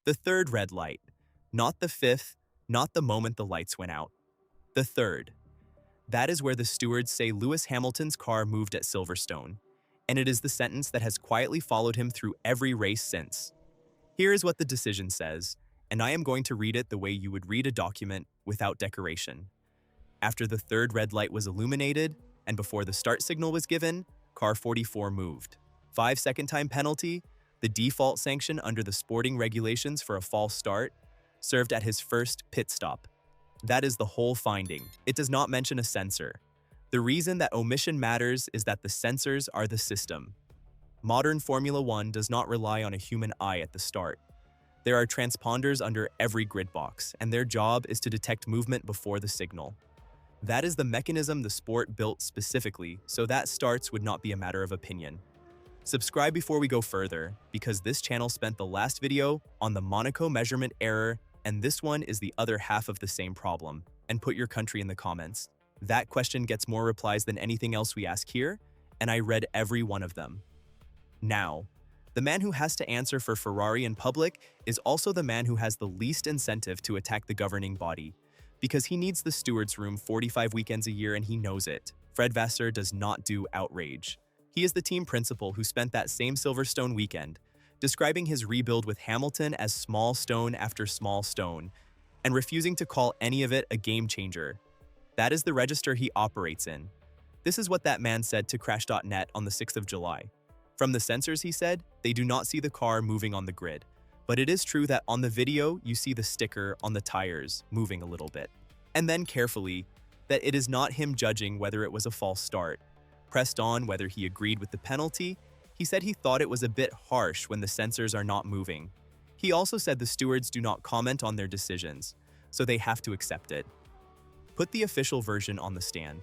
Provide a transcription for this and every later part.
The third red light. Not the fifth, not the moment the lights went out. The third. That is where the stewards say Lewis Hamilton's car moved at Silverstone, and it is the sentence that has quietly followed him through every race since. Here is what the decision says, and I am going to read it the way you would read a document without decoration. After the third red light was illuminated, and before the start signal was given, car 44 moved. 5-second time penalty, the default sanction under the sporting regulations for a false start, served at his first pit stop. That is the whole finding. It does not mention a sensor. The reason that omission matters is that the sensors are the system. Modern Formula One does not rely on a human eye at the start. There are transponders under every grid box, and their job is to detect movement before the signal. That is the mechanism the sport built specifically, so that starts would not be a matter of opinion. Subscribe before we go further, because this channel spent the last video on the Monaco measurement error, and this one is the other half of the same problem, and put your country in the comments. That question gets more replies than anything else we ask here, and I read every one of them. Now, the man who has to answer for Ferrari in public is also the man who has the least incentive to attack the governing body, because he needs the stewards room 45 weekends a year and he knows it. Fred Vasseur does not do outrage. He is the team principal who spent that same Silverstone weekend describing his rebuild with Hamilton as small stone after small stone, and refusing to call any of it a game changer. That is the register he operates in. This is what that man said to Crash.net on the 6th of July. From the sensors, he said, they do not see the car moving on the grid. But it is true that on the video, you see the sticker on the tires moving a little bit. And then carefully, that it is not him judging whether it was a false start. Pressed on whether he agreed with the penalty, he said he thought it was a bit harsh when the sensors are not moving. He also said the stewards do not comment on their decisions, so they have to accept it. Put the official version on the stand.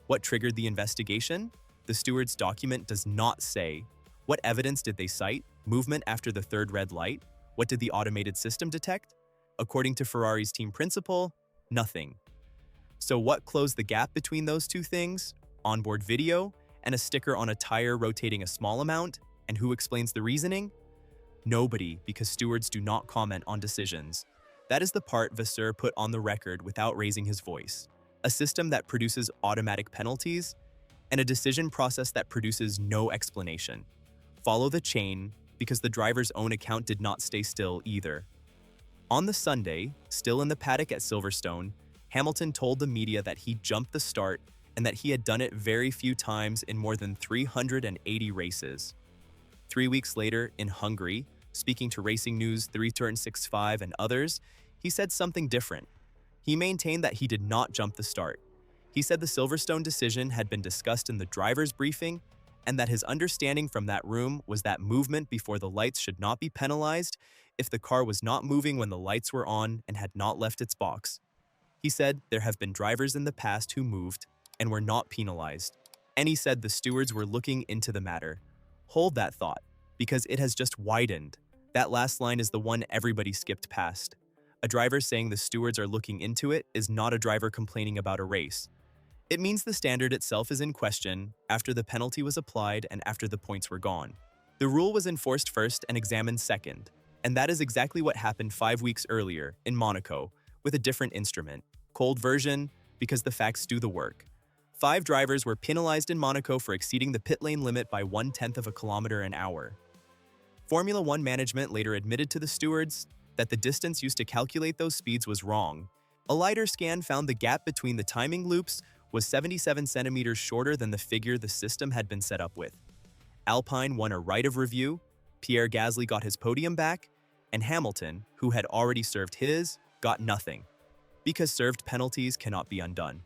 What triggered the investigation? The stewards' document does not say. What evidence did they cite? Movement after the third red light? What did the automated system detect? According to Ferrari's team principal, nothing. So what closed the gap between those two things? Onboard video and a sticker on a tire rotating a small amount? And who explains the reasoning? Nobody, because stewards do not comment on decisions. That is the part Vasseur put on the record without raising his voice. A system that produces automatic penalties, and a decision process that produces no explanation. Follow the chain, because the driver's own account did not stay still either. On the Sunday, still in the paddock at Silverstone, Hamilton told the media that he jumped the start and that he had done it very few times in more than 380 races. 3 weeks later, in Hungary, speaking to Racing News 365 and others, he said something different. He maintained that he did not jump the start. He said the Silverstone decision had been discussed in the driver's briefing and that his understanding from that room was that movement before the lights should not be penalized if the car was not moving when the lights were on and had not left its box. He said there have been drivers in the past who moved and were not penalized. And he said the stewards were looking into the matter. Hold that thought, because it has just widened. That last line is the one everybody skipped past. A driver saying the stewards are looking into it is not a driver complaining about a race. It means the standard itself is in question after the penalty was applied and after the points were gone. The rule was enforced first and examined second, and that is exactly what happened 5 weeks earlier in Monaco with a different instrument. Cold version, because the facts do the work. 5 drivers were penalized in Monaco for exceeding the pit lane limit by 1/10 of a kilometer an hour. Formula One management later admitted to the stewards that the distance used to calculate those speeds was wrong. A LiDAR scan found the gap between the timing loops was 77 centimeters shorter than the figure the system had been set up with. Alpine won a right of review, Pierre Gasly got his podium back, and Hamilton, who had already served his, got nothing, because served penalties cannot be undone.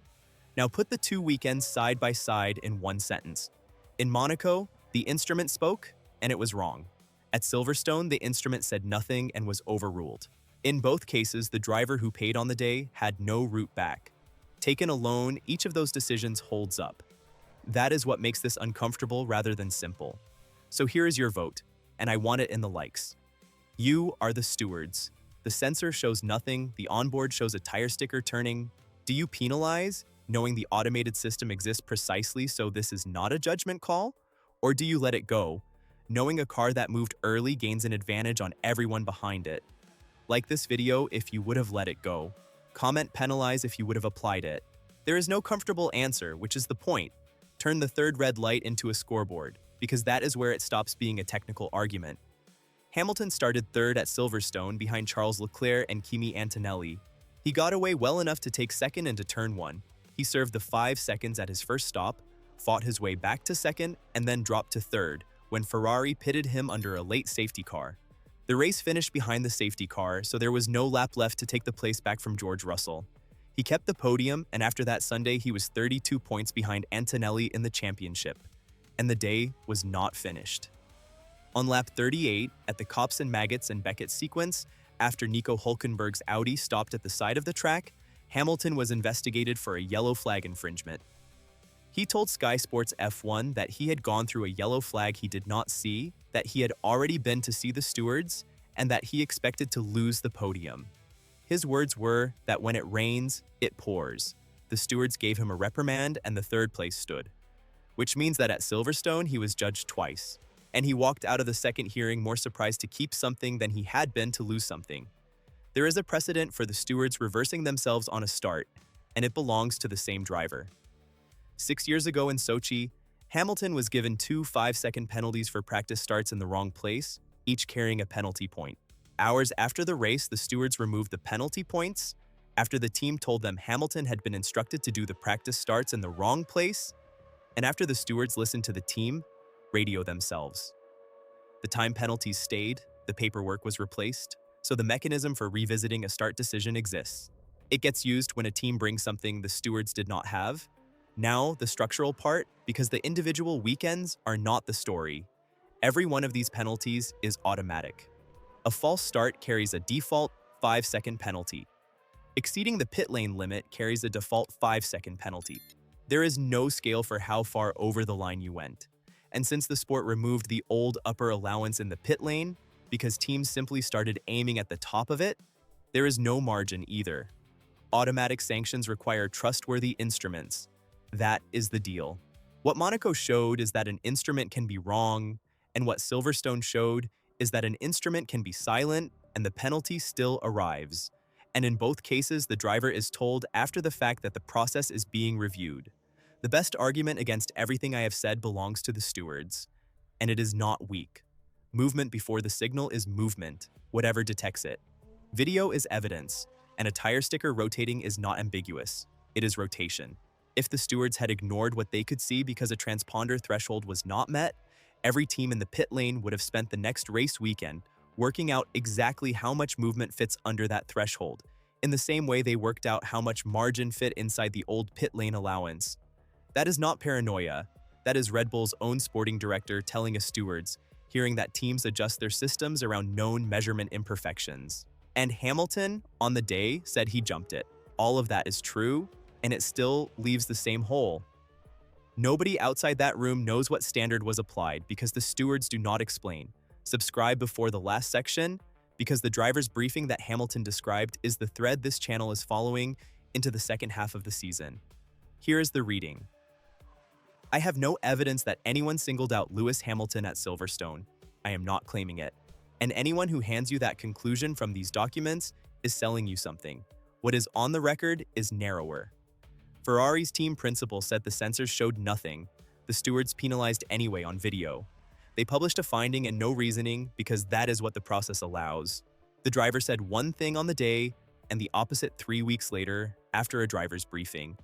Now put the 2 weekends side by side in one sentence. In Monaco, the instrument spoke, and it was wrong. At Silverstone, the instrument said nothing and was overruled. In both cases, the driver who paid on the day had no route back. Taken alone, each of those decisions holds up. That is what makes this uncomfortable rather than simple. So here is your vote, and I want it in the likes. You are the stewards. The sensor shows nothing, the onboard shows a tire sticker turning. Do you penalize, knowing the automated system exists precisely so this is not a judgment call? Or do you let it go, knowing a car that moved early gains an advantage on everyone behind it? Like this video if you would have let it go. Comment penalize if you would have applied it. There is no comfortable answer, which is the point. Turn the third red light into a scoreboard, because that is where it stops being a technical argument. Hamilton started third at Silverstone behind Charles Leclerc and Kimi Antonelli. He got away well enough to take second into turn 1. He served the 5 seconds at his first stop, fought his way back to second, and then dropped to third when Ferrari pitted him under a late safety car. The race finished behind the safety car, so there was no lap left to take the place back from George Russell. He kept the podium, and after that Sunday he was 32 points behind Antonelli in the championship. And the day was not finished. On lap 38, at the Cops and Maggots and Beckett sequence, after Nico Hülkenberg's Audi stopped at the side of the track, Hamilton was investigated for a yellow flag infringement. He told Sky Sports F1 that he had gone through a yellow flag he did not see, that he had already been to see the stewards, and that he expected to lose the podium. His words were that when it rains, it pours. The stewards gave him a reprimand and the third place stood. Which means that at Silverstone he was judged twice, and he walked out of the second hearing more surprised to keep something than he had been to lose something. There is a precedent for the stewards reversing themselves on a start, and it belongs to the same driver. 6 years ago in Sochi, Hamilton was given 2 5-second penalties for practice starts in the wrong place, each carrying a penalty point. Hours after the race, the stewards removed the penalty points after the team told them Hamilton had been instructed to do the practice starts in the wrong place, and after the stewards listened to the team radio themselves. The time penalties stayed, the paperwork was replaced, so the mechanism for revisiting a start decision exists. It gets used when a team brings something the stewards did not have. Now, the structural part, because the individual weekends are not the story. Every one of these penalties is automatic. A false start carries a default 5-second penalty. Exceeding the pit lane limit carries a default 5-second penalty. There is no scale for how far over the line you went. And since the sport removed the old upper allowance in the pit lane, because teams simply started aiming at the top of it, there is no margin either. Automatic sanctions require trustworthy instruments. That is the deal. What Monaco showed is that an instrument can be wrong, and what Silverstone showed is that an instrument can be silent and the penalty still arrives. And in both cases, the driver is told after the fact that the process is being reviewed. The best argument against everything I have said belongs to the stewards, and it is not weak. Movement before the signal is movement, whatever detects it. Video is evidence, and a tire sticker rotating is not ambiguous. It is rotation. If the stewards had ignored what they could see because a transponder threshold was not met, every team in the pit lane would have spent the next race weekend working out exactly how much movement fits under that threshold, in the same way they worked out how much margin fit inside the old pit lane allowance. That is not paranoia. That is Red Bull's own sporting director telling us stewards, hearing that teams adjust their systems around known measurement imperfections. And Hamilton, on the day, said he jumped it. All of that is true, and it still leaves the same hole. Nobody outside that room knows what standard was applied because the stewards do not explain. Subscribe before the last section, because the driver's briefing that Hamilton described is the thread this channel is following into the second half of the season. Here is the reading. I have no evidence that anyone singled out Lewis Hamilton at Silverstone. I am not claiming it. And anyone who hands you that conclusion from these documents is selling you something. What is on the record is narrower. Ferrari's team principal said the sensors showed nothing. The stewards penalized anyway on video. They published a finding and no reasoning because that is what the process allows. The driver said one thing on the day and the opposite 3 weeks later after a driver's briefing,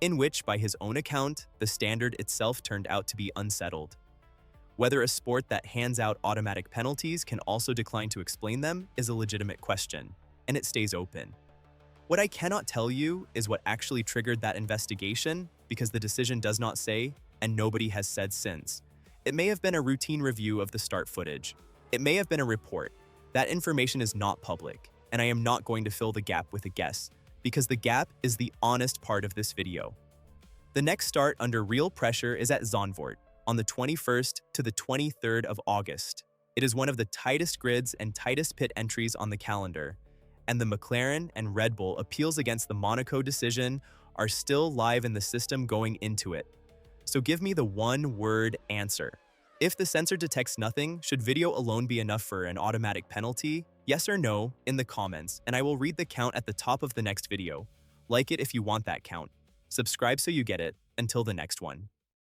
in which, by his own account, the standard itself turned out to be unsettled. Whether a sport that hands out automatic penalties can also decline to explain them is a legitimate question, and it stays open. What I cannot tell you is what actually triggered that investigation, because the decision does not say, and nobody has said since. It may have been a routine review of the start footage. It may have been a report. That information is not public, and I am not going to fill the gap with a guess, because the gap is the honest part of this video. The next start under real pressure is at Zandvoort, on the 21st to the 23rd of August. It is one of the tightest grids and tightest pit entries on the calendar, and the McLaren and Red Bull appeals against the Monaco decision are still live in the system going into it. So give me the one-word answer. If the sensor detects nothing, should video alone be enough for an automatic penalty? Yes or no in the comments, and I will read the count at the top of the next video. Like it if you want that count. Subscribe so you get it. Until the next one.